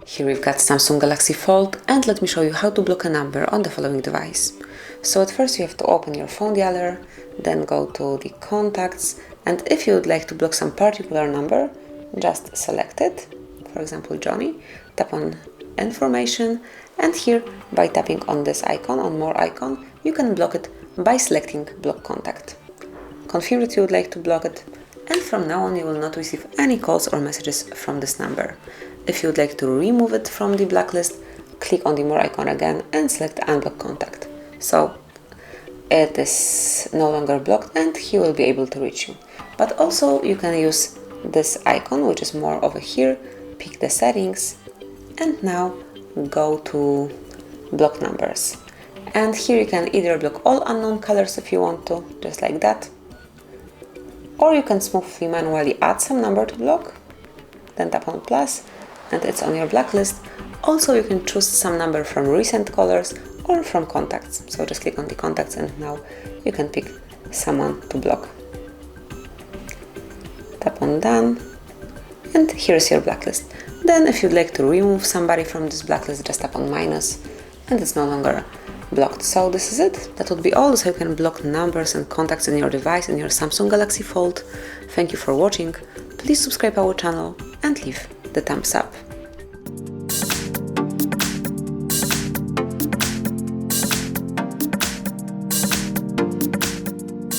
Here we've got Samsung Galaxy Fold, and let me show you how to block a number on the following device. So at first you have to open your phone dialer, then go to the contacts, and if you would like to block some particular number, just select it, for example Johnny, tap on information, and here by tapping on this icon, on more icon, you can block it by selecting block contact. Confirm that you would like to block it, and from now on you will not receive any calls or messages from this number. If you would like to remove it from the blacklist, click on the more icon again and select unblock contact. So it is no longer blocked and he will be able to reach you. But also you can use this icon, which is more over here, pick the settings, and now go to block numbers. And here you can either block all unknown colors if you want to, just like that, or you can smoothly manually add some number to block, then tap on plus, and it's on your blacklist. Also you can choose some number from recent callers or from contacts. So just click on the contacts and now you can pick someone to block. Tap on done, and here's your blacklist. Then if you'd like to remove somebody from this blacklist, just tap on minus and it's no longer blocked. So this is it. That would be all. So you can block numbers and contacts in your device, in your Samsung Galaxy Fold. Thank you for watching. Please subscribe our channel and leave the thumbs up.